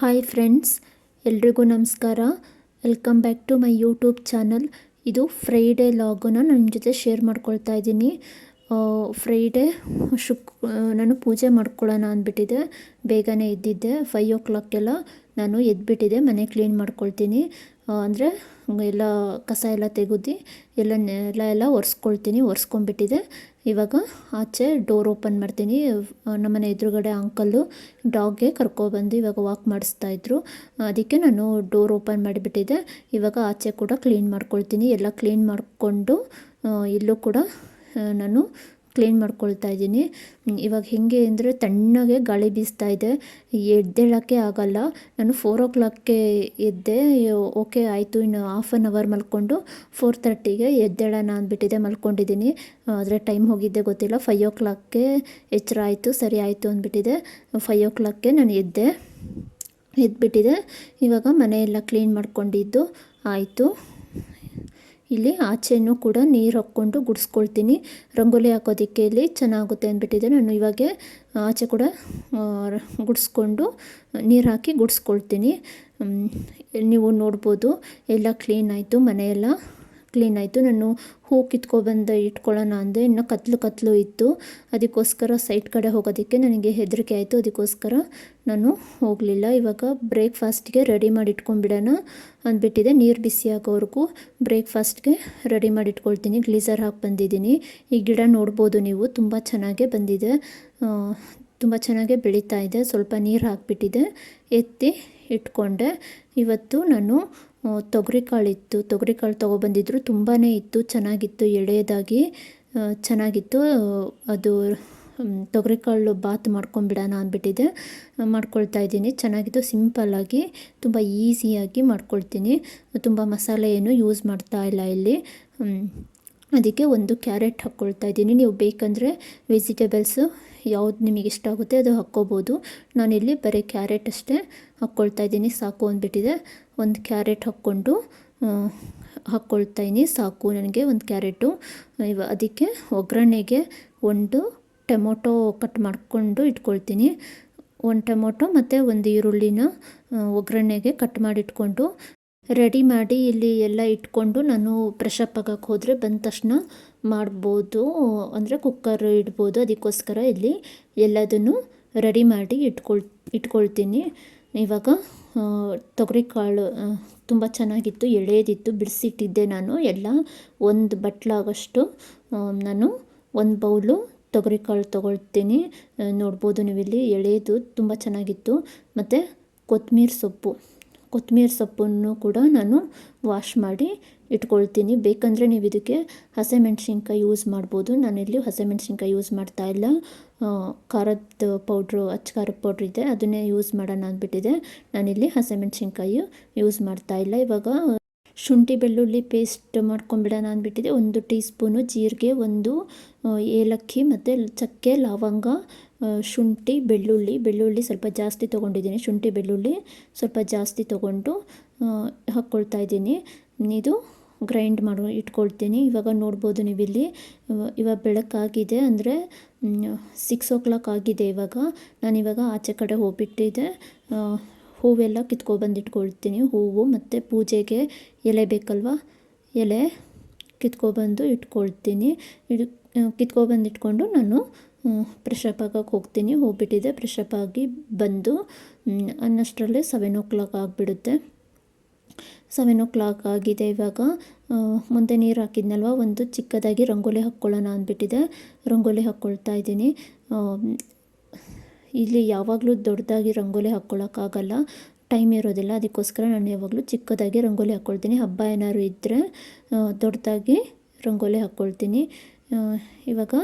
Hi friends, ಎಲ್ರಿಗೂ ನಮಸ್ಕಾರ. Welcome back to my YouTube channel. ಇದು ಫ್ರೈಡೇ ಲಾಗನ್ನ ನನ್ನ ಜೊತೆ ಶೇರ್ ಮಾಡ್ಕೊಳ್ತಾ ಇದ್ದೀನಿ. ಫ್ರೈಡೇ ನಾನು ಪೂಜೆ ಮಾಡ್ಕೊಳ್ಳೋಣ ಅಂದ್ಬಿಟ್ಟಿದ್ದೆ. ಬೇಗನೆ ಎದ್ದಿದ್ದೆ. 5 o'clockಗೆಲ್ಲ ನಾನು ಎದ್ಬಿಟ್ಟಿದ್ದೆ. ಮನೆ ಕ್ಲೀನ್ ಮಾಡ್ಕೊಳ್ತೀನಿ. ಅಂದರೆ ಎಲ್ಲ ಕಸ ಎಲ್ಲ ತೆಗೆದು ಎಲ್ಲ ಒರೆಸ್ಕೊಂಡ್ಬಿಟ್ಟಿದೆ. ಇವಾಗ ಆಚೆ ಡೋರ್ ಓಪನ್ ಮಾಡ್ತೀನಿ. ನಮ್ಮನೆ ಎದುರುಗಡೆ ಅಂಕಲ್ಲು ಡಾಗ್ಗೆ ಕರ್ಕೊಬಂದು ಇವಾಗ ವಾಕ್ ಮಾಡಿಸ್ತಾಯಿದ್ರು. ಅದಕ್ಕೆ ನಾನು ಡೋರ್ ಓಪನ್ ಮಾಡಿಬಿಟ್ಟಿದ್ದೆ. ಇವಾಗ ಆಚೆ ಕೂಡ ಕ್ಲೀನ್ ಮಾಡ್ಕೊಳ್ತೀನಿ. ಎಲ್ಲ ಕ್ಲೀನ್ ಮಾಡಿಕೊಂಡು ಇಲ್ಲೂ ಕೂಡ ನಾನು ಕ್ಲೀನ್ ಮಾಡ್ಕೊಳ್ತಾ ಇದ್ದೀನಿ. ಇವಾಗ ಹೇಗೆ ಅಂದರೆ ತಣ್ಣಗೆ ಗಾಳಿ ಬೀಸ್ತಾ ಇದೆ. ಎದ್ದೇಳೋಕ್ಕೆ ಆಗಲ್ಲ. ನಾನು 4 o'clockಗೆ ಎದ್ದೆ. ಓಕೆ ಆಯಿತು, ಇನ್ನು 1/2 hour ಮಲ್ಕೊಂಡು 4:30ಗೆ ಎದ್ದೇಳೋಣ ಅಂದ್ಬಿಟ್ಟಿದೆ. ಮಲ್ಕೊಂಡಿದ್ದೀನಿ. ಆದರೆ ಟೈಮ್ ಹೋಗಿದ್ದೆ ಗೊತ್ತಿಲ್ಲ. 5 o'clockಗೆ ಎಚ್ಚರ ಆಯಿತು. ಸರಿ ಆಯಿತು ಅಂದ್ಬಿಟ್ಟಿದೆ. 5 o'clockಗೆ ನಾನು ಎದ್ಬಿಟ್ಟಿದೆ. ಇವಾಗ ಮನೆಯೆಲ್ಲ ಕ್ಲೀನ್ ಮಾಡ್ಕೊಂಡಿದ್ದು ಆಯಿತು. ಇಲ್ಲಿ ಆಚೆನೂ ಕೂಡ ನೀರು ಹಾಕ್ಕೊಂಡು ಗುಡಿಸ್ಕೊಳ್ತೀನಿ. ರಂಗೋಲಿ ಹಾಕೋದಕ್ಕೆ ಇಲ್ಲಿ ಚೆನ್ನಾಗುತ್ತೆ ಅಂದ್ಬಿಟ್ಟಿದೆ. ನಾನು ಇವಾಗ ಆಚೆ ಕೂಡ ಗುಡಿಸ್ಕೊಂಡು ನೀರು ಹಾಕಿ ಗುಡಿಸ್ಕೊಳ್ತೀನಿ. ನೀವು ನೋಡ್ಬೋದು ಎಲ್ಲ ಕ್ಲೀನ್ ಆಯಿತು. ಮನೆಯೆಲ್ಲ ಕ್ಲೀನ್ ಆಯಿತು. ನಾನು ಹೂ ಕಿತ್ಕೊಬಂದು ಇಟ್ಕೊಳ್ಳೋಣ ಅಂದೆ. ಇನ್ನು ಕತ್ಲು ಇತ್ತು. ಅದಕ್ಕೋಸ್ಕರ ಸೈಡ್ ಕಡೆ ಹೋಗೋದಕ್ಕೆ ನನಗೆ ಹೆದರಿಕೆ ಆಯಿತು. ಅದಕ್ಕೋಸ್ಕರ ನಾನು ಹೋಗಲಿಲ್ಲ. ಇವಾಗ ಬ್ರೇಕ್ಫಾಸ್ಟ್ಗೆ ರೆಡಿ ಮಾಡಿ ಇಟ್ಕೊಂಡ್ಬಿಡೋಣ ಅಂದ್ಬಿಟ್ಟಿದೆ. ನೀರು ಬಿಸಿ ಆಗೋವರೆಗೂ ಬ್ರೇಕ್ಫಾಸ್ಟ್ಗೆ ರೆಡಿ ಮಾಡಿ ಇಟ್ಕೊಳ್ತೀನಿ. ಗ್ಲೀಸರ್ ಹಾಕಿ ಬಂದಿದ್ದೀನಿ. ಈ ಗಿಡ ನೋಡ್ಬೋದು ನೀವು, ತುಂಬ ಚೆನ್ನಾಗೇ ಬಂದಿದೆ. ತುಂಬ ಚೆನ್ನಾಗೇ ಬೆಳೀತಾ ಇದೆ. ಸ್ವಲ್ಪ ನೀರು ಹಾಕಿಬಿಟ್ಟಿದೆ. ಎತ್ತಿ ಇಟ್ಕೊಂಡೆ. ಇವತ್ತು ನಾನು ತೊಗರಿಕಾಳು ತೊಗೊಬಂದಿದ್ರು. ತುಂಬಾ ಇತ್ತು, ಚೆನ್ನಾಗಿತ್ತು, ಎಳೆಯದಾಗಿ ಚೆನ್ನಾಗಿತ್ತು. ಅದು ತೊಗರಿಕಾಳು ಬಾತ್ ಮಾಡ್ಕೊಂಬಿಡೋಣ ಅಂದ್ಬಿಟ್ಟಿದೆ. ಮಾಡ್ಕೊಳ್ತಾ ಇದ್ದೀನಿ. ಚೆನ್ನಾಗಿತ್ತು. ಸಿಂಪಲ್ಲಾಗಿ ತುಂಬ ಈಸಿಯಾಗಿ ಮಾಡ್ಕೊಳ್ತೀನಿ. ತುಂಬ ಮಸಾಲೆ ಏನು ಯೂಸ್ ಮಾಡ್ತಾ ಇಲ್ಲ ಇಲ್ಲಿ. ಅದಕ್ಕೆ ಒಂದು ಕ್ಯಾರೆಟ್ ಹಾಕ್ಕೊಳ್ತಾ ಇದ್ದೀನಿ. ನೀವು ಬೇಕಂದರೆ ವೆಜಿಟೇಬಲ್ಸು ಯಾವ್ದು ನಿಮಗೆ ಇಷ್ಟ ಆಗುತ್ತೆ ಅದು ಹಾಕ್ಕೋಬೋದು. ನಾನಿಲ್ಲಿ ಬರೀ ಕ್ಯಾರೆಟ್ ಅಷ್ಟೇ ಹಾಕ್ಕೊಳ್ತಾ ಇದ್ದೀನಿ. ಸಾಕು ಅಂದ್ಬಿಟ್ಟಿದೆ. ಒಂದು ಕ್ಯಾರೆಟ್ ಹಾಕ್ಕೊಳ್ತಾ ಇದ್ದೀನಿ. ಸಾಕು ನನಗೆ ಒಂದು ಕ್ಯಾರೆಟು. ಅದಕ್ಕೆ ಒಗ್ಗರಣೆಗೆ ಒಂದು ಟೊಮೊಟೊ ಕಟ್ ಮಾಡಿಕೊಂಡು ಇಟ್ಕೊಳ್ತೀನಿ. ಒಂದು ಟೊಮೊಟೊ ಮತ್ತು ಒಂದು ಈರುಳ್ಳಿನ ಒಗ್ಗರಣೆಗೆ ಕಟ್ ಮಾಡಿಟ್ಕೊಂಡು ರೆಡಿ ಮಾಡಿ ಇಲ್ಲಿ ಎಲ್ಲ ಇಟ್ಕೊಂಡು ನಾನು ಪ್ರೆಷಪ್ ಆಗೋಕ್ಕೆ ಹೋದರೆ ಬಂದ ತಕ್ಷಣ ಮಾಡ್ಬೋದು, ಅಂದರೆ ಕುಕ್ಕರ್ ಇಡ್ಬೋದು. ಅದಕ್ಕೋಸ್ಕರ ಇಲ್ಲಿ ಎಲ್ಲದನ್ನು ರೆಡಿ ಮಾಡಿ ಇಟ್ಕೊಳ್ತೀನಿ. ಇವಾಗ ತೊಗರಿಕಾಳು ತುಂಬ ಚೆನ್ನಾಗಿತ್ತು, ಎಳೆಯದಿತ್ತು. ಬಿಡಿಸಿಟ್ಟಿದ್ದೆ ನಾನು ಎಲ್ಲ. ಒಂದು ಬಟ್ಲಾಗಷ್ಟು ನಾನು ಒಂದು ಬೌಲು ತೊಗರಿಕಾಳು ತೊಗೊಳ್ತೀನಿ. ನೋಡ್ಬೋದು ನೀವಿಲ್ಲಿ, ಎಳೆಯದು ತುಂಬ ಚೆನ್ನಾಗಿತ್ತು. ಮತ್ತು ಕೊತ್ತಂಬರಿ ಸೊಪ್ಪನ್ನು ಕೂಡ ನಾನು ವಾಶ್ ಮಾಡಿ ಇಟ್ಕೊಳ್ತೀನಿ. ಬೇಕಂದರೆ ನೀವು ಇದಕ್ಕೆ ಹಸಿಮೆಣ್ಸಿನ್ಕಾಯಿ ಯೂಸ್ ಮಾಡ್ಬೋದು. ನಾನಿಲ್ಲಿ ಹಸಿಮೆಣ್ಸಿನ್ಕಾಯಿ ಯೂಸ್ ಮಾಡ್ತಾ ಇಲ್ಲ. ಖಾರದ ಪೌಡ್ರು, ಖಾರದ ಪೌಡ್ರ್ ಇದೆ, ಅದನ್ನೇ ಯೂಸ್ ಮಾಡೋಣ ಅಂದ್ಬಿಟ್ಟಿದೆ. ನಾನಿಲ್ಲಿ ಹಸಿಮೆಣ್ಸಿನ್ಕಾಯಿ ಯೂಸ್ ಮಾಡ್ತಾ ಇಲ್ಲ. ಇವಾಗ ಶುಂಠಿ ಬೆಳ್ಳುಳ್ಳಿ ಪೇಸ್ಟ್ ಮಾಡ್ಕೊಂಬಿಡೋಣ ಅಂದ್ಬಿಟ್ಟಿದೆ. 1 ಟೀ ಸ್ಪೂನು ಜೀರಿಗೆ, 1 ಏಲಕ್ಕಿ ಮತ್ತು ಚಕ್ಕೆ, ಲವಂಗ, ಶುಂಠಿ, ಬೆಳ್ಳುಳ್ಳಿ ಸ್ವಲ್ಪ ಜಾಸ್ತಿ ತೊಗೊಂಡಿದ್ದೀನಿ. ಶುಂಠಿ ಬೆಳ್ಳುಳ್ಳಿ ಸ್ವಲ್ಪ ಜಾಸ್ತಿ ತೊಗೊಂಡು ಹಾಕ್ಕೊಳ್ತಾ ಇದ್ದೀನಿ. ಇದು ಗ್ರೈಂಡ್ ಮಾಡಿ ಇಟ್ಕೊಳ್ತೀನಿ. ಇವಾಗ ನೋಡ್ಬೋದು ನೀವಿಲ್ಲಿ, ಇವಾಗ ಬೆಳಕಾಗಿದೆ, ಅಂದರೆ 6 o'clock ಆಗಿದೆ. ನಾನಿವಾಗ ಆಚೆ ಕಡೆ ಹೋಗ್ಬಿಟ್ಟಿದ್ದೆ. ಹೂವೆಲ್ಲ ಕಿತ್ಕೊಬಂದು ಇಟ್ಕೊಳ್ತೀನಿ. ಹೂವು ಮತ್ತು ಪೂಜೆಗೆ ಎಲೆ ಬೇಕಲ್ವ, ಎಲೆ ಕಿತ್ಕೊಬಂದು ಇಟ್ಕೊಳ್ತೀನಿ. ಕಿತ್ಕೊಬಂದು ಇಟ್ಕೊಂಡು ನಾನು ಫ್ರೆಶಪ್ ಆಗೋಕ್ಕೆ ಹೋಗ್ಬಿಟ್ಟಿದ್ದೆ. ಫ್ರೆಶಪ್ ಆಗಿ ಬಂದು ಅನ್ನಷ್ಟರಲ್ಲೇ 7 o'clock ಆಗಿಬಿಡುತ್ತೆ. 7 o'clock ಆಗಿದೆ. ಇವಾಗ ಮುಂದೆ ನೀರು ಹಾಕಿದ್ನಲ್ವ, ಒಂದು ಚಿಕ್ಕದಾಗಿ ರಂಗೋಲಿ ಹಾಕ್ಕೊಳ್ಳೋಣ ಅಂದ್ಬಿಟ್ಟಿದೆ. ರಂಗೋಲಿ ಹಾಕ್ಕೊಳ್ತಾ ಇದ್ದೀನಿ. ಇಲ್ಲಿ ಯಾವಾಗಲೂ ದೊಡ್ಡದಾಗಿ ರಂಗೋಲಿ ಹಾಕ್ಕೊಳ್ಳೋಕ್ಕಾಗಲ್ಲ, ಟೈಮ್ ಇರೋದಿಲ್ಲ. ಅದಕ್ಕೋಸ್ಕರ ನಾನು ಯಾವಾಗಲೂ ಚಿಕ್ಕದಾಗಿ ರಂಗೋಲಿ ಹಾಕ್ಕೊಳ್ತೀನಿ. ಹಬ್ಬ ಏನಾದ್ರು ಇದ್ದರೆ ದೊಡ್ಡದಾಗಿ ರಂಗೋಲಿ ಹಾಕ್ಕೊಳ್ತೀನಿ. ಇವಾಗ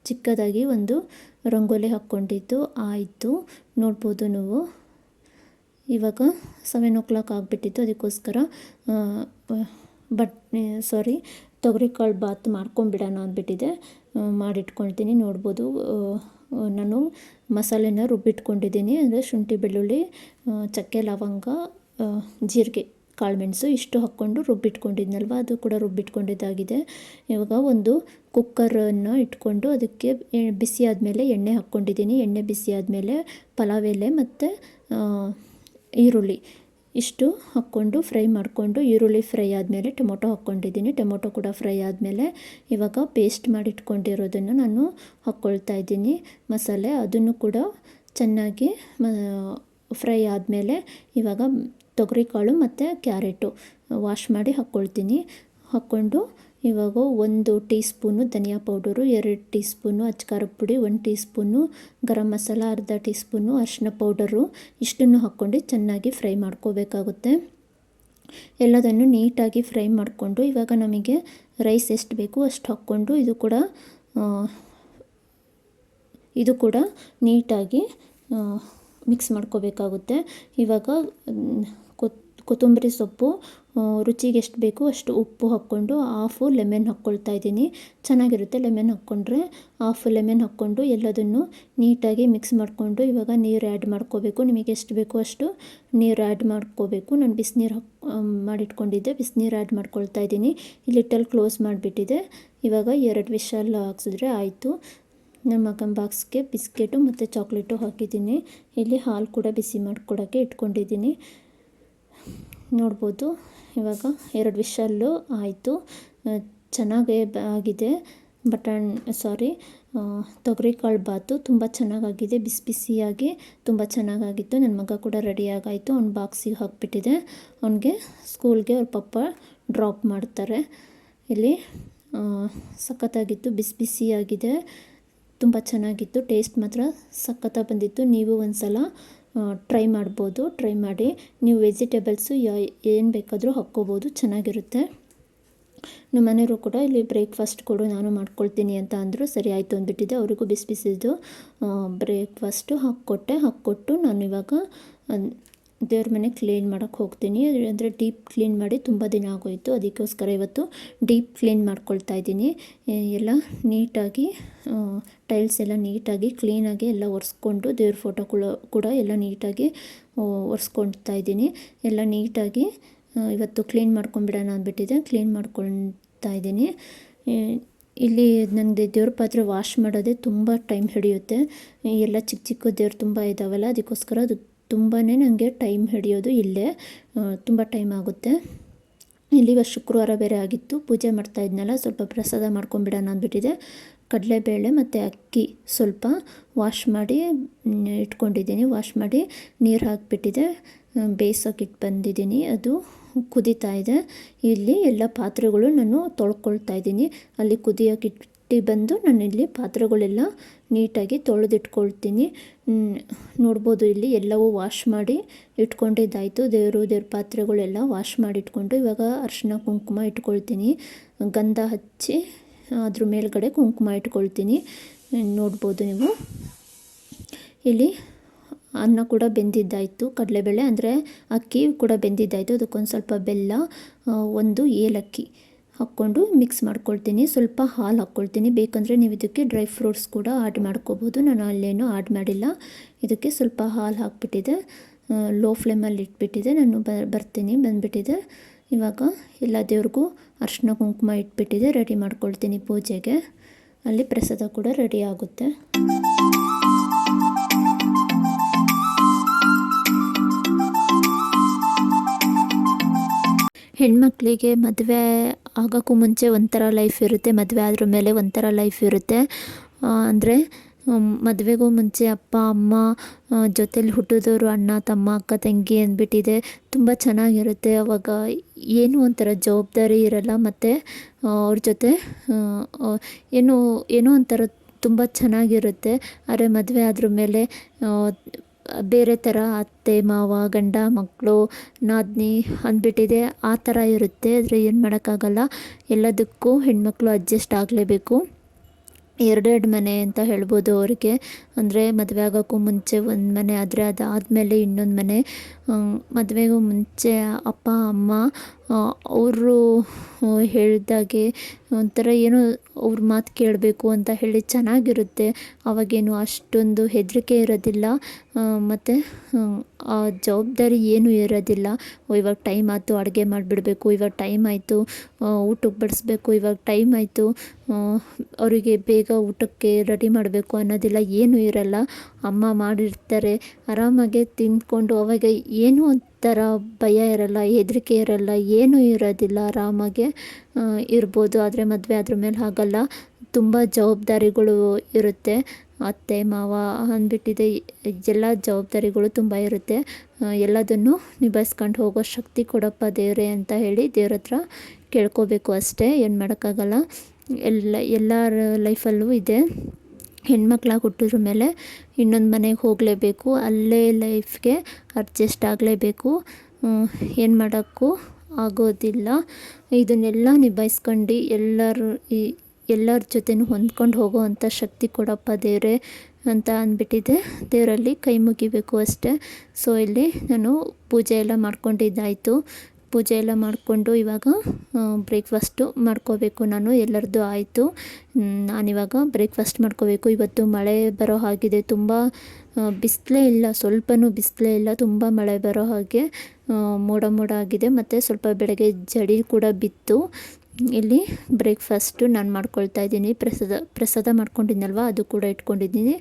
ಚಿಕ್ಕದಾಗಿ ಒಂದು ರಂಗೋಲಿ ಹಾಕ್ಕೊಂಡಿದ್ದು ಆಯಿತು. ನೋಡ್ಬೋದು ನೀವು. ಇವಾಗ 7 o'clock ಆಗಿಬಿಟ್ಟಿತ್ತು. ಅದಕ್ಕೋಸ್ಕರ ತೊಗರಿಕಾಳು ಬಾತ್ ಮಾಡ್ಕೊಂಬಿಡೋಣ ಅಂದ್ಬಿಟ್ಟಿದೆ. ಮಾಡಿಟ್ಕೊಳ್ತೀನಿ. ನೋಡ್ಬೋದು ನಾನು ಮಸಾಲೆನ ರುಬ್ಬಿಟ್ಕೊಂಡಿದ್ದೀನಿ. ಅಂದರೆ ಶುಂಠಿ ಬೆಳ್ಳುಳ್ಳಿ, ಚಕ್ಕೆ, ಲವಂಗ, ಜೀರಿಗೆ, ಕಾಳುಮೆಣಸು ಇಷ್ಟು ಹಾಕ್ಕೊಂಡು ರುಬ್ಬಿಟ್ಕೊಂಡಿದ್ನಲ್ವ, ಅದು ಕೂಡ ರುಬ್ಬಿಟ್ಕೊಂಡಿದ್ದಾಗಿದೆ. ಇವಾಗ ಒಂದು ಕುಕ್ಕರನ್ನು ಇಟ್ಕೊಂಡು ಅದಕ್ಕೆ ಬಿಸಿ ಆದಮೇಲೆ ಎಣ್ಣೆ ಹಾಕ್ಕೊಂಡಿದ್ದೀನಿ. ಎಣ್ಣೆ ಬಿಸಿ ಆದಮೇಲೆ ಪಲಾವ್ ಎಲೆ ಮತ್ತು ಈರುಳ್ಳಿ ಇಷ್ಟು ಹಾಕ್ಕೊಂಡು ಫ್ರೈ ಮಾಡಿಕೊಂಡು, ಈರುಳ್ಳಿ ಫ್ರೈ ಆದಮೇಲೆ ಟೊಮೊಟೊ ಹಾಕ್ಕೊಂಡಿದ್ದೀನಿ. ಟೊಮೊಟೊ ಕೂಡ ಫ್ರೈ ಆದಮೇಲೆ ಇವಾಗ ಪೇಸ್ಟ್ ಮಾಡಿಟ್ಕೊಂಡಿರೋದನ್ನು ನಾನು ಹಾಕ್ಕೊಳ್ತಾ ಇದ್ದೀನಿ ಮಸಾಲೆ. ಅದನ್ನು ಕೂಡ ಚೆನ್ನಾಗಿ ಫ್ರೈ ಆದಮೇಲೆ ಇವಾಗ ತೊಗರಿಕಾಳು ಮತ್ತು ಕ್ಯಾರೆಟು ವಾಶ್ ಮಾಡಿ ಹಾಕ್ಕೊಳ್ತೀನಿ. ಹಾಕ್ಕೊಂಡು ಇವಾಗ 1 ಟೀ ಸ್ಪೂನು ಧನಿಯಾ ಪೌಡರು, 2 ಟೀ ಸ್ಪೂನು ಅಚ್ಕಾರದ ಪುಡಿ, 1 ಟೀ ಸ್ಪೂನು ಗರಂ ಮಸಾಲ, ಅರ್ಧ ಟೀ ಸ್ಪೂನು ಅರಿಶಿನ ಪೌಡರು ಇಷ್ಟನ್ನು ಹಾಕ್ಕೊಂಡು ಚೆನ್ನಾಗಿ ಫ್ರೈ ಮಾಡ್ಕೋಬೇಕಾಗುತ್ತೆ. ಎಲ್ಲದನ್ನು ನೀಟಾಗಿ ಫ್ರೈ ಮಾಡಿಕೊಂಡು ಇವಾಗ ನಮಗೆ ರೈಸ್ ಎಷ್ಟು ಬೇಕು ಅಷ್ಟು ಹಾಕ್ಕೊಂಡು ಇದು ಕೂಡ ನೀಟಾಗಿ ಮಿಕ್ಸ್ ಮಾಡ್ಕೋಬೇಕಾಗುತ್ತೆ. ಇವಾಗ ಕೊತ್ತಂಬರಿ ಸೊಪ್ಪು, ರುಚಿಗೆ ಎಷ್ಟು ಬೇಕು ಅಷ್ಟು ಉಪ್ಪು ಹಾಕ್ಕೊಂಡು ಹಾಫು ಲೆಮನ್ ಹಾಕ್ಕೊಳ್ತಾ ಇದ್ದೀನಿ. ಚೆನ್ನಾಗಿರುತ್ತೆ ಲೆಮನ್ ಹಾಕ್ಕೊಂಡ್ರೆ. ಹಾಫ್ ಲೆಮನ್ ಹಾಕ್ಕೊಂಡು ಎಲ್ಲದನ್ನು ನೀಟಾಗಿ ಮಿಕ್ಸ್ ಮಾಡಿಕೊಂಡು ಇವಾಗ ನೀರು ಆ್ಯಡ್ ಮಾಡ್ಕೋಬೇಕು. ನಿಮಗೆ ಎಷ್ಟು ಬೇಕೋ ಅಷ್ಟು ನೀರು ಆ್ಯಡ್ ಮಾಡ್ಕೋಬೇಕು. ನಾನು ಬಿಸಿನೀರು ಮಾಡಿಟ್ಕೊಂಡಿದ್ದೆ, ಬಿಸಿನೀರು ಆ್ಯಡ್ ಮಾಡ್ಕೊಳ್ತಾ ಇದ್ದೀನಿ. ಲಿಟಲ್ ಕ್ಲೋಸ್ ಮಾಡಿಬಿಟ್ಟಿದೆ. ಇವಾಗ 2 ವಿಷಲ್ ಹಾಕ್ಸಿದ್ರೆ ಆಯಿತು. ನಮ್ಮ ಮಗನ ಬಾಕ್ಸ್ಗೆ ಬಿಸ್ಕೆಟು ಮತ್ತು ಚಾಕ್ಲೇಟು ಹಾಕಿದ್ದೀನಿ. ಇಲ್ಲಿ ಹಾಲು ಕೂಡ ಬಿಸಿ ಮಾಡ್ಕೊಡೋಕ್ಕೆ ಇಟ್ಕೊಂಡಿದ್ದೀನಿ. ನೋಡ್ಬೋದು ಇವಾಗ 2 ವಿಷಲ್ಲು ಆಯಿತು. ಚೆನ್ನಾಗೇ ಆಗಿದೆ. ತೊಗರಿಕಾಳು ಬಾತು ತುಂಬ ಚೆನ್ನಾಗಾಗಿದೆ. ಬಿಸಿ ಬಿಸಿಯಾಗಿ ತುಂಬ ಚೆನ್ನಾಗಾಗಿತ್ತು. ನನ್ನ ಮಗ ಕೂಡ ರೆಡಿಯಾಗಾಯಿತು. ಅವ್ನ ಬಾಕ್ಸಿಗೆ ಹಾಕಿಬಿಟ್ಟಿದೆ. ಅವನಿಗೆ ಸ್ಕೂಲ್ಗೆ ಅವ್ರ ಪಪ್ಪ ಡ್ರಾಪ್ ಮಾಡ್ತಾರೆ. ಇಲ್ಲಿ ಸಖತ್ತಾಗಿತ್ತು, ಬಿಸಿ ಬಿಸಿಯಾಗಿದೆ, ತುಂಬ ಚೆನ್ನಾಗಿತ್ತು. ಟೇಸ್ಟ್ ಮಾತ್ರ ಸಖತ್ತಾಗಿ ಬಂದಿತ್ತು. ನೀವು ಒಂದು ಸಲ ಟ್ರೈ ಮಾಡ್ಬೋದು. ಟ್ರೈ ಮಾಡಿ. ನೀವು ವೆಜಿಟೇಬಲ್ಸು ಏನು ಬೇಕಾದರೂ ಹಾಕ್ಕೋಬೋದು, ಚೆನ್ನಾಗಿರುತ್ತೆ. ನಮ್ಮ ಮನೆಯವರು ಕೂಡ ಇಲ್ಲಿ ಬ್ರೇಕ್ಫಾಸ್ಟ್ ಕೊಡು ನಾನು ಮಾಡ್ಕೊಳ್ತೀನಿ ಅಂತ ಅಂದರು. ಸರಿ ಆಯಿತು ಅಂದ್ಬಿಟ್ಟಿದ್ದೆ. ಅವರಿಗೂ ಬಿಸಿ ಬಿಸಿದು ಬ್ರೇಕ್ಫಾಸ್ಟು ಹಾಕ್ಕೊಟ್ಟು ನಾನು ಇವಾಗ ದೇವ್ರ ಮನೆ ಕ್ಲೀನ್ ಮಾಡೋಕ್ಕೆ ಹೋಗ್ತೀನಿ. ಅಂದರೆ ಡೀಪ್ ಕ್ಲೀನ್ ಮಾಡಿ ತುಂಬ ದಿನ ಆಗೋಯಿತು. ಅದಕ್ಕೋಸ್ಕರ ಇವತ್ತು ಡೀಪ್ ಕ್ಲೀನ್ ಮಾಡ್ಕೊಳ್ತಾ ಇದ್ದೀನಿ. ಎಲ್ಲ ನೀಟಾಗಿ ಟೈಲ್ಸ್ ಎಲ್ಲ ನೀಟಾಗಿ ಕ್ಲೀನಾಗಿ ಎಲ್ಲ ಒರೆಸ್ಕೊಂಡು, ದೇವ್ರ ಫೋಟೋ ಕೂಡ ಎಲ್ಲ ನೀಟಾಗಿ ಒರೆಸ್ಕೊಳ್ತಾ ಇದ್ದೀನಿ. ಎಲ್ಲ ನೀಟಾಗಿ ಇವತ್ತು ಕ್ಲೀನ್ ಮಾಡ್ಕೊಂಬಿಡೋಣ ಅಂದ್ಬಿಟ್ಟಿದೆ. ಕ್ಲೀನ್ ಮಾಡ್ಕೊಳ್ತಾ ಇದ್ದೀನಿ. ಇಲ್ಲಿ ನನಗೆ ದೇವ್ರ ಪಾತ್ರೆ ವಾಶ್ ಮಾಡೋದೇ ತುಂಬ ಟೈಮ್ ಹಿಡಿಯುತ್ತೆ. ಎಲ್ಲ ಚಿಕ್ಕ ಚಿಕ್ಕ ದೇವ್ರು ತುಂಬ ಇದ್ದಾವಲ್ಲ, ಅದಕ್ಕೋಸ್ಕರ ಅದು ತುಂಬಾ ನನಗೆ ಟೈಮ್ ಹಿಡಿಯೋದು. ಇಲ್ಲೇ ತುಂಬ ಟೈಮ್ ಆಗುತ್ತೆ. ಇಲ್ಲಿಗ ಶುಕ್ರವಾರ ಬೇರೆ ಆಗಿತ್ತು, ಪೂಜೆ ಮಾಡ್ತಾ ಇದ್ನಲ್ಲ, ಸ್ವಲ್ಪ ಪ್ರಸಾದ ಮಾಡ್ಕೊಂಬಿಡೋಣ ಅಂದ್ಬಿಟ್ಟಿದೆ. ಕಡಲೆಬೇಳೆ ಮತ್ತು ಅಕ್ಕಿ ಸ್ವಲ್ಪ ವಾಶ್ ಮಾಡಿ ಇಟ್ಕೊಂಡಿದ್ದೀನಿ. ವಾಶ್ ಮಾಡಿ ನೀರು ಹಾಕಿಬಿಟ್ಟಿದೆ, ಬೇಯಿಸೋಕೆ ಇಟ್ಟು ಬಂದಿದ್ದೀನಿ. ಅದು ಕುದೀತಾ ಇದೆ. ಇಲ್ಲಿ ಎಲ್ಲ ಪಾತ್ರೆಗಳು ನಾನು ತೊಳ್ಕೊಳ್ತಾ ಇದ್ದೀನಿ. ಅಲ್ಲಿ ಕುದಿಯೋಕೆ ಇಟ್ಟು ಬಂದು ನಾನು ಇಲ್ಲಿ ಪಾತ್ರೆಗಳೆಲ್ಲ ನೀಟಾಗಿ ತೊಳೆದಿಟ್ಕೊಳ್ತೀನಿ. ನೋಡ್ಬೋದು ಇಲ್ಲಿ ಎಲ್ಲವೂ ವಾಶ್ ಮಾಡಿ ಇಟ್ಕೊಂಡಿದ್ದಾಯಿತು. ದೇವ್ರ ಪಾತ್ರೆಗಳೆಲ್ಲ ವಾಶ್ ಮಾಡಿ ಇಟ್ಕೊಂಡು ಇವಾಗ ಅರಿಶಿನ ಕುಂಕುಮ ಇಟ್ಕೊಳ್ತೀನಿ. ಗಂಧ ಹಚ್ಚಿ ಅದ್ರ ಮೇಲ್ಗಡೆ ಕುಂಕುಮ ಇಟ್ಕೊಳ್ತೀನಿ. ನೋಡ್ಬೋದು ನೀವು. ಇಲ್ಲಿ ಅನ್ನ ಕೂಡ ಬೆಂದಿದ್ದಾಯಿತು. ಕಡಲೆಬೇಳೆ ಅಂದರೆ ಅಕ್ಕಿ ಕೂಡ ಬೆಂದಿದ್ದಾಯಿತು. ಅದಕ್ಕೊಂದು ಸ್ವಲ್ಪ ಬೆಲ್ಲ, 1 ಏಲಕ್ಕಿ ಹಾಕ್ಕೊಂಡು ಮಿಕ್ಸ್ ಮಾಡ್ಕೊಳ್ತೀನಿ. ಸ್ವಲ್ಪ ಹಾಲು ಹಾಕ್ಕೊಳ್ತೀನಿ. ಬೇಕಂದರೆ ನೀವು ಇದಕ್ಕೆ ಡ್ರೈ ಫ್ರೂಟ್ಸ್ ಕೂಡ ಆ್ಯಡ್ ಮಾಡ್ಕೋಬೋದು. ನಾನು ಅಲ್ಲೇನೂ ಆ್ಯಡ್ ಮಾಡಿಲ್ಲ. ಇದಕ್ಕೆ ಸ್ವಲ್ಪ ಹಾಲು ಹಾಕ್ಬಿಟ್ಟಿದೆ. ಲೋ ಫ್ಲೇಮಲ್ಲಿ ಇಟ್ಬಿಟ್ಟಿದೆ. ನಾನು ಬಂದುಬಿಟ್ಟಿದೆ. ಇವಾಗ ಎಲ್ಲ ದೇವ್ರಿಗೂ ಅರಿಶಿನ ಕುಂಕುಮ ಇಟ್ಬಿಟ್ಟಿದೆ. ರೆಡಿ ಮಾಡ್ಕೊಳ್ತೀನಿ ಪೂಜೆಗೆ. ಅಲ್ಲಿ ಪ್ರಸಾದ ಕೂಡ ರೆಡಿ ಆಗುತ್ತೆ. ಹೆಣ್ಮಕ್ಳಿಗೆ ಮದುವೆ ಆಗೋಕ್ಕೂ ಮುಂಚೆ ಒಂಥರ ಲೈಫ್ ಇರುತ್ತೆ, ಮದುವೆ ಆದ್ರ ಮೇಲೆ ಒಂಥರ ಲೈಫ್ ಇರುತ್ತೆ. ಅಂದರೆ ಮದುವೆಗೂ ಮುಂಚೆ ಅಪ್ಪ ಅಮ್ಮ ಜೊತೇಲಿ ಹುಟ್ಟಿದವರು, ಅಣ್ಣ ತಮ್ಮ ಅಕ್ಕ ತಂಗಿ ಅಂದ್ಬಿಟ್ಟಿದೆ ತುಂಬ ಚೆನ್ನಾಗಿರುತ್ತೆ. ಅವಾಗ ಏನೂ ಒಂಥರ ಜವಾಬ್ದಾರಿ ಇರಲ್ಲ. ಮತ್ತು ಅವ್ರ ಜೊತೆ ಏನೋ ಒಂಥರ ತುಂಬ ಚೆನ್ನಾಗಿರುತ್ತೆ. ಆದರೆ ಮದುವೆ ಆದ್ರ ಮೇಲೆ ಬೇರೆ ಥರ ಅತ್ತೆ ಮಾವ, ಗಂಡ ಮಕ್ಕಳು, ನಾದಿನಿ ಅಂದ್ಬಿಟ್ಟಿದೆ. ಆ ಥರ ಇರುತ್ತೆ. ಆದರೆ ಏನು ಮಾಡೋಕ್ಕಾಗಲ್ಲ. ಎಲ್ಲದಕ್ಕೂ ಹೆಣ್ಮಕ್ಳು ಅಡ್ಜಸ್ಟ್ ಆಗಲೇಬೇಕು. 2 ಮನೆ ಅಂತ ಹೇಳ್ಬೋದು ಅವ್ರಿಗೆ. ಅಂದರೆ ಮದುವೆ ಆಗೋಕ್ಕೂ ಮುಂಚೆ ಒಂದು ಮನೆ, ಆದರೆ ಅದಾದಮೇಲೆ ಇನ್ನೊಂದು ಮನೆ. ಮದುವೆಗೂ ಮುಂಚೆ ಅಪ್ಪ ಅಮ್ಮ ಅವರು ಹೇಳಿದಾಗೆ ಒಂಥರ ಏನೋ ಅವ್ರ ಮಾತು ಕೇಳಬೇಕು ಅಂತ ಹೇಳಿ ಚೆನ್ನಾಗಿರುತ್ತೆ. ಅವಾಗೇನು ಅಷ್ಟೊಂದು ಹೆದರಿಕೆ ಇರೋದಿಲ್ಲ. ಮತ್ತು ಆ ಜವಾಬ್ದಾರಿ ಏನೂ ಇರೋದಿಲ್ಲ. ಇವಾಗ ಟೈಮ್ ಆಯಿತು ಅಡುಗೆ ಮಾಡಿಬಿಡಬೇಕು, ಇವಾಗ ಟೈಮ್ ಆಯಿತು ಊಟಕ್ಕೆ ಬಡಿಸ್ಬೇಕು, ಇವಾಗ ಟೈಮ್ ಆಯಿತು ಅವರಿಗೆ ಬೇಗ ಊಟಕ್ಕೆ ರೆಡಿ ಮಾಡಬೇಕು ಅನ್ನೋದಿಲ್ಲ, ಏನೂ ಇರಲ್ಲ. ಅಮ್ಮ ಮಾಡಿರ್ತಾರೆ, ಆರಾಮಾಗೆ ತಿಂದ್ಕೊಂಡು ಅವಾಗ ಏನೂ ಒಂಥರ ಭಯ ಇರಲ್ಲ, ಹೆದರಿಕೆ ಇರಲ್ಲ, ಏನೂ ಇರೋದಿಲ್ಲ, ಆರಾಮಾಗೆ ಇರ್ಬೋದು. ಆದರೆ ಮದುವೆ ಅದ್ರ ಮೇಲೆ ಹಾಗಲ್ಲ, ತುಂಬ ಜವಾಬ್ದಾರಿಗಳು ಇರುತ್ತೆ. ಅತ್ತೆ ಮಾವ ಅಂದ್ಬಿಟ್ಟಿದೆ, ಎಲ್ಲ ಜವಾಬ್ದಾರಿಗಳು ತುಂಬ ಇರುತ್ತೆ. ಎಲ್ಲದನ್ನು ನಿಭಾಯಿಸ್ಕೊಂಡು ಹೋಗೋ ಶಕ್ತಿ ಕೊಡಪ್ಪ ದೇವರೇ ಅಂತ ಹೇಳಿ ದೇವ್ರ ಹತ್ರ ಕೇಳ್ಕೋಬೇಕು ಅಷ್ಟೇ, ಏನು ಮಾಡೋಕ್ಕಾಗಲ್ಲ. ಎಲ್ಲರ ಲೈಫಲ್ಲೂ ಇದೆ, ಹೆಣ್ಮಕ್ಳಾಗಿ ಹುಟ್ಟಿದ್ರ ಮೇಲೆ ಇನ್ನೊಂದು ಮನೆಗೆ ಹೋಗಲೇಬೇಕು, ಅಲ್ಲೇ ಲೈಫ್ಗೆ ಅಡ್ಜಸ್ಟ್ ಆಗಲೇಬೇಕು, ಏನು ಮಾಡೋಕ್ಕೂ ಆಗೋದಿಲ್ಲ. ಇದನ್ನೆಲ್ಲ ನಿಭಾಯಿಸ್ಕೊಂಡು ಎಲ್ಲರ ಜೊತೆನೂ ಹೊಂದ್ಕೊಂಡು ಹೋಗೋ ಅಂಥ ಶಕ್ತಿ ಕೊಡಪ್ಪ ದೇವರೇ ಅಂತ ಅಂದ್ಬಿಟ್ಟಿದೆ. ದೇವರಲ್ಲಿ ಕೈ ಮುಗಿಬೇಕು ಅಷ್ಟೇ. ಸೊ ಇಲ್ಲಿ ನಾನು ಪೂಜೆ ಎಲ್ಲ ಮಾಡ್ಕೊಂಡಿದ್ದಾಯಿತು. ಪೂಜೆ ಎಲ್ಲ ಮಾಡಿಕೊಂಡು ಇವಾಗ ಬ್ರೇಕ್ಫಾಸ್ಟು ಮಾಡ್ಕೋಬೇಕು. ನಾನು ಎಲ್ಲರದ್ದು ಆಯಿತು, ನಾನಿವಾಗ ಬ್ರೇಕ್ಫಾಸ್ಟ್ ಮಾಡ್ಕೋಬೇಕು. ಇವತ್ತು ಮಳೆ ಬರೋ ಹಾಗಿದೆ, ತುಂಬ ಬಿಸಿಲೇ ಇಲ್ಲ, ಸ್ವಲ್ಪನೂ ಬಿಸಿಲೇ ಇಲ್ಲ, ತುಂಬ ಮಳೆ ಬರೋ ಹಾಗೆ ಮೋಡ ಮೋಡ ಆಗಿದೆ. ಮತ್ತು ಸ್ವಲ್ಪ ಬೆಳಗ್ಗೆ ಜಡಿ ಕೂಡ ಬಿತ್ತು. ಇಲ್ಲಿ ಬ್ರೇಕ್ಫಾಸ್ಟು ನಾನು ಮಾಡ್ಕೊಳ್ತಾ ಇದ್ದೀನಿ. ಪ್ರಸಾದ ಮಾಡ್ಕೊಂಡಿದ್ದೀನಲ್ವ, ಅದು ಕೂಡ ಇಟ್ಕೊಂಡಿದ್ದೀನಿ.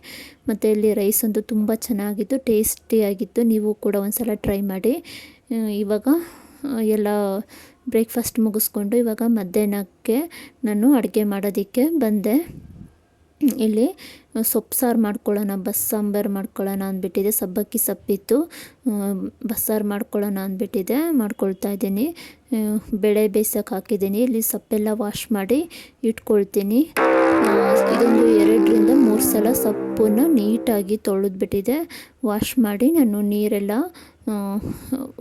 ಮತ್ತು ಇಲ್ಲಿ ರೈಸ್ ಅಂತೂ ತುಂಬ ಚೆನ್ನಾಗಿತ್ತು, ಟೇಸ್ಟಿಯಾಗಿತ್ತು. ನೀವು ಕೂಡ ಒಂದ್ಸಲ ಟ್ರೈ ಮಾಡಿ. ಇವಾಗ ಎಲ್ಲ ಬ್ರೇಕ್ಫಾಸ್ಟ್ ಮುಗಿಸ್ಕೊಂಡು ಇವಾಗ ಮಧ್ಯಾಹ್ನಕ್ಕೆ ನಾನು ಅಡುಗೆ ಮಾಡೋದಕ್ಕೆ ಬಂದೆ. ಇಲ್ಲಿ ಸೊಪ್ಪು ಸಾರು ಮಾಡ್ಕೊಳ್ಳೋಣ, ಬಸ್ಸಾಂಬಾರು ಮಾಡ್ಕೊಳ್ಳೋಣ ಅಂದ್ಬಿಟ್ಟಿದೆ. ಸಬ್ಬಕ್ಕಿ ಸೊಪ್ಪಿತ್ತು, ಬಸ್ಸಾರು ಮಾಡ್ಕೊಳ್ಳೋಣ ಅಂದ್ಬಿಟ್ಟಿದೆ, ಮಾಡ್ಕೊಳ್ತಾ ಇದ್ದೀನಿ. ಬೇಳೆ ಬೇಯಿಸೋಕೆ ಹಾಕಿದ್ದೀನಿ. ಇಲ್ಲಿ ಸೊಪ್ಪೆಲ್ಲ ವಾಶ್ ಮಾಡಿ ಇಟ್ಕೊಳ್ತೀನಿ. ಇದೊಂದು 2-3 ಸಲ ಸೊಪ್ಪನ್ನು ನೀಟಾಗಿ ತೊಳೆದ್ಬಿಟ್ಟಿದೆ. ವಾಶ್ ಮಾಡಿ ನಾನು ನೀರೆಲ್ಲ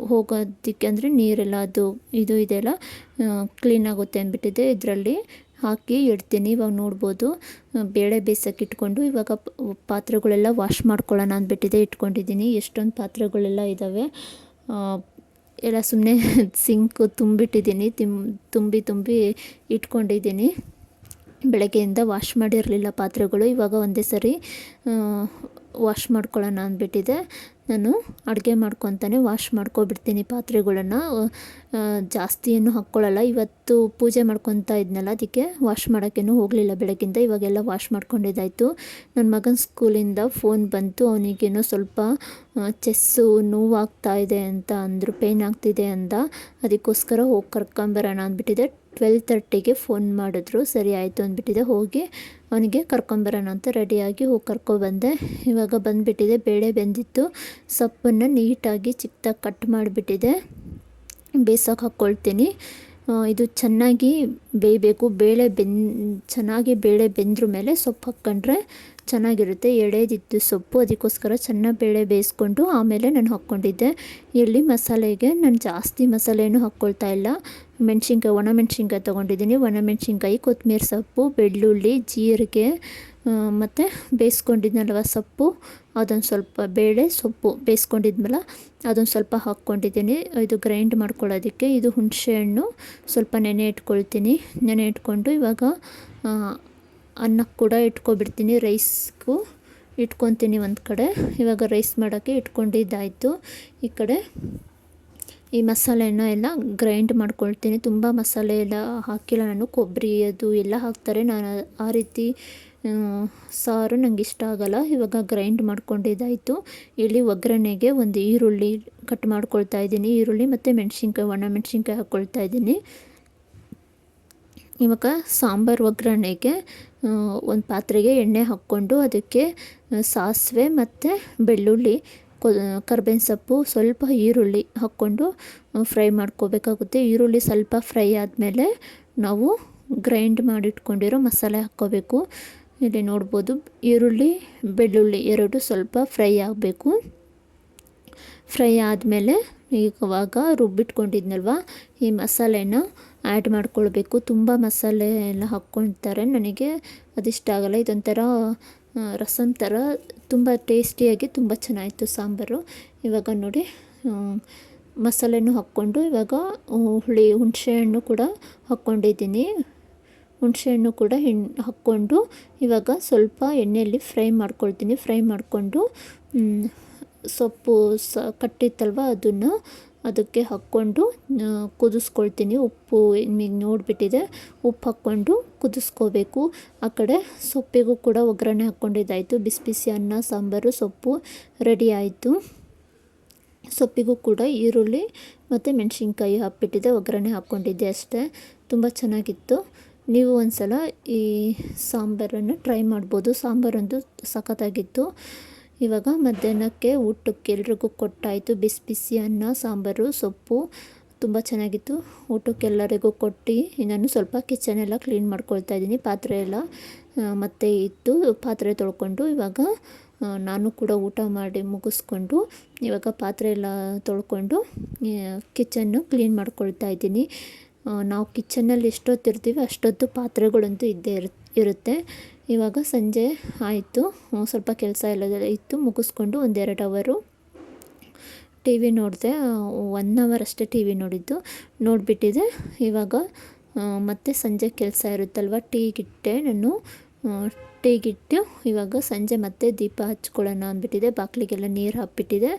ಹೋಗೋದಕ್ಕೆ, ಅಂದರೆ ನೀರೆಲ್ಲ ಇದು ಇದೆಲ್ಲ ಕ್ಲೀನಾಗುತ್ತೆ ಅಂದ್ಬಿಟ್ಟಿದೆ. ಇದರಲ್ಲಿ ಹಾಕಿ ಇಡ್ತೀನಿ. ಇವಾಗ ನೋಡ್ಬೋದು ಬೇಳೆ ಬೇಯಿಸೋಕೆ ಇಟ್ಕೊಂಡು ಇವಾಗ ಪಾತ್ರೆಗಳೆಲ್ಲ ವಾಶ್ ಮಾಡ್ಕೊಳ್ಳೋಣ ಅಂದ್ಬಿಟ್ಟಿದೆ, ಇಟ್ಕೊಂಡಿದ್ದೀನಿ. ಎಷ್ಟೊಂದು ಪಾತ್ರೆಗಳೆಲ್ಲ ಇದ್ದಾವೆ, ಎಲ್ಲ ಸುಮ್ಮನೆ ಸಿಂಕ್ ತುಂಬಿಟ್ಟಿದ್ದೀನಿ, ತುಂಬಿ ಇಟ್ಕೊಂಡಿದ್ದೀನಿ. ಬೆಳಗ್ಗೆಯಿಂದ ವಾಶ್ ಮಾಡಿರಲಿಲ್ಲ ಪಾತ್ರೆಗಳು, ಇವಾಗ ಒಂದೇ ಸರಿ ವಾಶ್ ಮಾಡ್ಕೊಳ್ಳೋಣ ಅಂದ್ಬಿಟ್ಟಿದೆ. ನಾನು ಅಡುಗೆ ಮಾಡ್ಕೊತಾನೆ ವಾಶ್ ಮಾಡ್ಕೊಬಿಡ್ತೀನಿ ಪಾತ್ರೆಗಳನ್ನು. ಜಾಸ್ತಿ ಏನು ಹಾಕ್ಕೊಳ್ಳಲ್ಲ. ಇವತ್ತು ಪೂಜೆ ಮಾಡ್ಕೊತಾ ಇದ್ನಲ್ಲ, ಅದಕ್ಕೆ ವಾಶ್ ಮಾಡೋಕ್ಕೇನು ಹೋಗಲಿಲ್ಲ ಬೆಳಗ್ಗಿಂದ. ಇವಾಗೆಲ್ಲ ವಾಶ್ ಮಾಡ್ಕೊಂಡಿದ್ದಾಯಿತು. ನನ್ನ ಮಗನ ಸ್ಕೂಲಿಂದ ಫೋನ್ ಬಂತು, ಅವನಿಗೇನೋ ಸ್ವಲ್ಪ ಚೆಸ್ಸು ನೋವಾಗ್ತಾ ಇದೆ ಅಂತ ಅಂದರು, ಪೇಯ್ನ್ ಆಗ್ತಿದೆ ಅಂದ. ಅದಕ್ಕೋಸ್ಕರ ಹೋಗಿ ಕರ್ಕೊಂಬರೋಣ ಅಂದ್ಬಿಟ್ಟಿದೆ. 12:30ಗೆ ಫೋನ್ ಮಾಡಿದ್ರು. ಸರಿ ಆಯಿತು ಅಂದ್ಬಿಟ್ಟಿದೆ, ಹೋಗಿ ಅವನಿಗೆ ಕರ್ಕೊಂಬರೋಣ ಅಂತ ರೆಡಿಯಾಗಿ ಹೋಗಿ ಕರ್ಕೊಬಂದೆ. ಇವಾಗ ಬಂದುಬಿಟ್ಟಿದೆ, ಬೇಳೆ ಬೆಂದಿತ್ತು, ಸೊಪ್ಪನ್ನು ನೀಟಾಗಿ ಚಿಕ್ಕದಾಗಿ ಕಟ್ ಮಾಡಿಬಿಟ್ಟಿದೆ, ಬೇಯಿಸೋಕೆ ಹಾಕ್ಕೊಳ್ತೀನಿ. ಇದು ಚೆನ್ನಾಗಿ ಬೇಯಬೇಕು. ಚೆನ್ನಾಗಿ ಬೇಳೆ ಬೆಂದ್ರ ಮೇಲೆ ಸೊಪ್ಪು ಹಾಕ್ಕೊಂಡ್ರೆ ಚೆನ್ನಾಗಿರುತ್ತೆ. ಎಳೆದಿತ್ತು ಸೊಪ್ಪು, ಅದಕ್ಕೋಸ್ಕರ ಚೆನ್ನಾಗಿ ಬೇಳೆ ಬೇಯಿಸ್ಕೊಂಡು ಆಮೇಲೆ ನಾನು ಹಾಕ್ಕೊಂಡಿದ್ದೆ. ಇಲ್ಲಿ ಮಸಾಲೆಗೆ ನಾನು ಜಾಸ್ತಿ ಮಸಾಲೆನೂ ಹಾಕ್ಕೊಳ್ತಾ ಇಲ್ಲ. ಒಣಮೆಣ್ಸಿನ್ಕಾಯಿ ತೊಗೊಂಡಿದ್ದೀನಿ. ಒಣಮೆಣ್ಸಿನ್ಕಾಯಿ, ಕೊತ್ತಂಬರಿ ಸೊಪ್ಪು, ಬೆಳ್ಳುಳ್ಳಿ, ಜೀರಿಗೆ ಮತ್ತು ಬೇಯಿಸ್ಕೊಂಡಿದ್ನಲ್ವ ಸೊಪ್ಪು, ಅದೊಂದು ಸ್ವಲ್ಪ ಬೇಳೆ ಸೊಪ್ಪು ಬೇಯಿಸ್ಕೊಂಡಿದ್ಮೇಲೆ ಅದೊಂದು ಸ್ವಲ್ಪ ಹಾಕ್ಕೊಂಡಿದ್ದೀನಿ. ಇದು ಗ್ರೈಂಡ್ ಮಾಡ್ಕೊಳ್ಳೋದಕ್ಕೆ. ಇದು ಹುಣಸೆಹಣ್ಣು ಸ್ವಲ್ಪ ನೆನೆ ಇಟ್ಕೊಂಡು ಇವಾಗ ಅನ್ನಕ್ಕೆ ಕೂಡ ಇಟ್ಕೊಬಿಡ್ತೀನಿ. ರೈಸ್ಗೂ ಇಟ್ಕೊತೀನಿ ಒಂದು ಕಡೆ. ಇವಾಗ ರೈಸ್ ಮಾಡೋಕ್ಕೆ ಇಟ್ಕೊಂಡಿದ್ದಾಯಿತು. ಈ ಕಡೆ ಈ ಮಸಾಲೆನ ಎಲ್ಲ ಗ್ರೈಂಡ್ ಮಾಡ್ಕೊಳ್ತೀನಿ. ತುಂಬ ಮಸಾಲೆ ಎಲ್ಲ ಹಾಕಿಲ್ಲ ನಾನು, ಕೊಬ್ಬರಿ ಅದು ಎಲ್ಲ ಹಾಕ್ತಾರೆ, ನಾನು ಆ ರೀತಿ ಸಾರು ನಂಗೆ ಇಷ್ಟ ಆಗಲ್ಲ. ಇವಾಗ ಗ್ರೈಂಡ್ ಮಾಡ್ಕೊಂಡಿದ್ದಾಯಿತು. ಇಲ್ಲಿ ಒಗ್ಗರಣೆಗೆ ಒಂದು ಈರುಳ್ಳಿ ಕಟ್ ಮಾಡ್ಕೊಳ್ತಾ ಇದ್ದೀನಿ. ಈರುಳ್ಳಿ ಮತ್ತು ಒಣಮೆಣ್ಸಿನ್ಕಾಯಿ ಹಾಕ್ಕೊಳ್ತಾ ಇದ್ದೀನಿ. ಇವಾಗ ಸಾಂಬಾರು ಒಗ್ಗರಣೆಗೆ ಒಂದು ಪಾತ್ರೆಗೆ ಎಣ್ಣೆ ಹಾಕ್ಕೊಂಡು ಅದಕ್ಕೆ ಸಾಸಿವೆ ಮತ್ತು ಬೆಳ್ಳುಳ್ಳಿ, ಕರ್ಬೇವಿನ ಸೊಪ್ಪು, ಸ್ವಲ್ಪ ಈರುಳ್ಳಿ ಹಾಕ್ಕೊಂಡು ಫ್ರೈ ಮಾಡ್ಕೋಬೇಕಾಗುತ್ತೆ. ಈರುಳ್ಳಿ ಸ್ವಲ್ಪ ಫ್ರೈ ಆದಮೇಲೆ ನಾವು ಗ್ರೈಂಡ್ ಮಾಡಿಟ್ಕೊಂಡಿರೋ ಮಸಾಲೆ ಹಾಕ್ಕೋಬೇಕು. ಇಲ್ಲಿ ನೋಡ್ಬೋದು ಈರುಳ್ಳಿ ಬೆಳ್ಳುಳ್ಳಿ ಎರಡು ಸ್ವಲ್ಪ ಫ್ರೈ ಆಗಬೇಕು. ಫ್ರೈ ಆದಮೇಲೆ ಇವಾಗ ರುಬ್ಬಿಟ್ಕೊಂಡಿದ್ನಲ್ವ ಈ ಮಸಾಲೆನ ಆ್ಯಡ್ ಮಾಡ್ಕೊಳ್ಬೇಕು. ತುಂಬ ಮಸಾಲೆ ಎಲ್ಲ ಹಾಕ್ಕೊಳ್ತಾರೆ, ನನಗೆ ಅದಿಷ್ಟ ಆಗಲ್ಲ. ಇದೊಂಥರ ರಸಮ್ ಥರ ತುಂಬ ಟೇಸ್ಟಿಯಾಗಿ ತುಂಬ ಚೆನ್ನಾಗಿತ್ತು ಸಾಂಬಾರು. ಇವಾಗ ನೋಡಿ ಮಸಾಲೆನೂ ಹಾಕ್ಕೊಂಡು ಇವಾಗ ಹುಣಸೆಹಣ್ಣು ಕೂಡ ಹಾಕ್ಕೊಂಡಿದ್ದೀನಿ. ಹುಣಸೆಹಣ್ಣು ಕೂಡ ಹಾಕ್ಕೊಂಡು ಇವಾಗ ಸ್ವಲ್ಪ ಎಣ್ಣೆಯಲ್ಲಿ ಫ್ರೈ ಮಾಡ್ಕೊಳ್ತೀನಿ. ಫ್ರೈ ಮಾಡಿಕೊಂಡು ಸೊಪ್ಪು ಕಟ್ಟಿತ್ತಲ್ವ ಅದನ್ನು ಅದಕ್ಕೆ ಹಾಕ್ಕೊಂಡು ಕುದಿಸ್ಕೊಳ್ತೀನಿ. ಉಪ್ಪು ನಿಮಗೆ ನೋಡಿಬಿಟ್ಟಿದೆ, ಉಪ್ಪು ಹಾಕ್ಕೊಂಡು ಕುದಿಸ್ಕೋಬೇಕು. ಆ ಕಡೆ ಸೊಪ್ಪಿಗೂ ಕೂಡ ಒಗ್ಗರಣೆ ಹಾಕ್ಕೊಂಡಿದ್ದಾಯಿತು. ಬಿಸಿ ಬಿಸಿ ಅನ್ನ, ಸಾಂಬಾರು, ಸೊಪ್ಪು ರೆಡಿ ಆಯಿತು. ಸೊಪ್ಪಿಗೂ ಕೂಡ ಈರುಳ್ಳಿ ಮತ್ತು ಮೆಣಸಿನ್ಕಾಯಿ ಹಾಕ್ಬಿಟ್ಟಿದ್ದೆ, ಒಗ್ಗರಣೆ ಹಾಕ್ಕೊಂಡಿದ್ದೆ ಅಷ್ಟೇ. ತುಂಬ ಚೆನ್ನಾಗಿತ್ತು. ನೀವು ಒಂದು ಸಲ ಈ ಸಾಂಬಾರನ್ನು ಟ್ರೈ ಮಾಡ್ಬೋದು. ಸಾಂಬಾರಂತೂ ಸಖತ್ತಾಗಿತ್ತು. ಇವಾಗ ಮಧ್ಯಾಹ್ನಕ್ಕೆ ಊಟಕ್ಕೆ ಎಲ್ರಿಗೂ ಕೊಟ್ಟಾಯಿತು. ಬಿಸಿ ಬಿಸಿ ಅನ್ನ, ಸಾಂಬಾರು, ಸೊಪ್ಪು ತುಂಬ ಚೆನ್ನಾಗಿತ್ತು. ಊಟಕ್ಕೆಲ್ಲರಿಗೂ ಕೊಟ್ಟು ನಾನು ಸ್ವಲ್ಪ ಕಿಚನೆಲ್ಲ ಕ್ಲೀನ್ ಮಾಡ್ಕೊಳ್ತಾ ಇದ್ದೀನಿ. ಪಾತ್ರೆ ಎಲ್ಲ ಮತ್ತೆ ಇತ್ತು, ಪಾತ್ರೆ ತೊಳ್ಕೊಂಡು ಇವಾಗ ನಾನು ಕೂಡ ಊಟ ಮಾಡಿ ಮುಗಿಸ್ಕೊಂಡು ಇವಾಗ ಪಾತ್ರೆ ಎಲ್ಲ ತೊಳ್ಕೊಂಡು ಕಿಚನ್ನು ಕ್ಲೀನ್ ಮಾಡ್ಕೊಳ್ತಾ ಇದ್ದೀನಿ. ನಾವು ಕಿಚನ್ನಲ್ಲಿ ಎಷ್ಟೊತ್ತಿರ್ತೀವಿ ಅಷ್ಟೊತ್ತು ಪಾತ್ರೆಗಳಂತೂ ಇದ್ದೇ ಇರುತ್ತೆ. ಇವಾಗ ಸಂಜೆ ಆಯಿತು, ಸ್ವಲ್ಪ ಕೆಲಸ ಎಲ್ಲ ಇತ್ತು, ಮುಗಿಸ್ಕೊಂಡು 1-2 ಅವರು ಟಿ ವಿ ನೋಡಿದೆ. 1 ಅವರ್ ಅಷ್ಟೇ ಟಿ ವಿ ನೋಡಿಬಿಟ್ಟಿದೆ. ಇವಾಗ ಮತ್ತೆ ಸಂಜೆ ಕೆಲಸ ಇರುತ್ತಲ್ವ, ಟೀಗಿಟ್ಟೆ ನಾನು. ಟೀಗಿಟ್ಟು ಇವಾಗ ಸಂಜೆ ಮತ್ತೆ ದೀಪ ಹಚ್ಕೊಳ್ಳೋಣ ಅಂದ್ಬಿಟ್ಟಿದೆ. ಬಾಗಿಲಿಗೆಲ್ಲ ನೀರು ಹಾಕ್ಬಿಟ್ಟಿದೆ,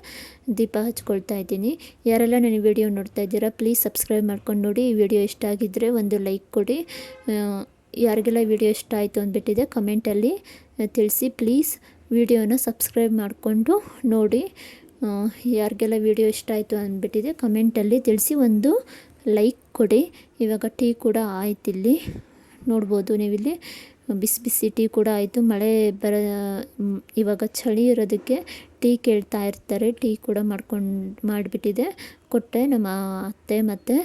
ದೀಪ ಹಚ್ಕೊಳ್ತಾ ಇದ್ದೀನಿ. ಯಾರೆಲ್ಲ ನನ್ನ ವಿಡಿಯೋ ನೋಡ್ತಾ ಇದ್ದೀರಾ ಪ್ಲೀಸ್ ಸಬ್ಸ್ಕ್ರೈಬ್ ಮಾಡ್ಕೊಂಡು ನೋಡಿ. ಈ ವಿಡಿಯೋ ಇಷ್ಟ ಆಗಿದ್ದರೆ ಒಂದು ಲೈಕ್ ಕೊಡಿ. ಯಾರಿಗೆಲ್ಲ ವಿಡಿಯೋ ಇಷ್ಟ ಆಯಿತು ಅಂದ್ಬಿಟ್ಟಿದೆ ಕಮೆಂಟಲ್ಲಿ ತಿಳಿಸಿ. ಪ್ಲೀಸ್ ವಿಡಿಯೋನ ಸಬ್ಸ್ಕ್ರೈಬ್ ಮಾಡಿಕೊಂಡು ನೋಡಿ. ಯಾರಿಗೆಲ್ಲ ವಿಡಿಯೋ ಇಷ್ಟ ಆಯಿತು ಅಂದ್ಬಿಟ್ಟಿದೆ ಕಮೆಂಟಲ್ಲಿ ತಿಳಿಸಿ, ಒಂದು ಲೈಕ್ ಕೊಡಿ. ಇವಾಗ ಟೀ ಕೂಡ ಆಯ್ತಿಲ್ಲಿ ನೋಡ್ಬೋದು ನೀವಿಲ್ಲಿ. ಬಿಸಿ ಬಿಸಿ ಟೀ ಕೂಡ ಆಯಿತು. ಮಳೆ ಇವಾಗ ಚಳಿ ಇರೋದಕ್ಕೆ ಟೀ ಕೇಳ್ತಾ ಇರ್ತಾರೆ. ಟೀ ಕೂಡ ಮಾಡಿಬಿಟ್ಟಿದೆ, ಕೊಟ್ಟೆ. ನಮ್ಮ ಅತ್ತೆ ಮತ್ತು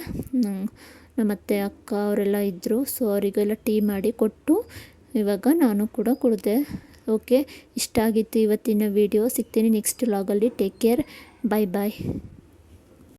ನಮ್ಮ ಅತ್ತೆ ಅಕ್ಕ ಅವರೆಲ್ಲ ಇದ್ದರು, ಸೊ ಅವರಿಗೆಲ್ಲ ಟೀ ಮಾಡಿ ಕೊಟ್ಟು ಇವಾಗ ನಾನು ಕೂಡ ಕುಡಿದೆ. ಓಕೆ, ಇಷ್ಟ ಆಗಿತ್ತು ಇವತ್ತಿನ ವಿಡಿಯೋ. ಸಿಗ್ತೀನಿ ನೆಕ್ಸ್ಟ್ ವ್ಲಾಗಲ್ಲಿ. ಟೇಕ್ ಕೇರ್, ಬಾಯ್ ಬಾಯ್.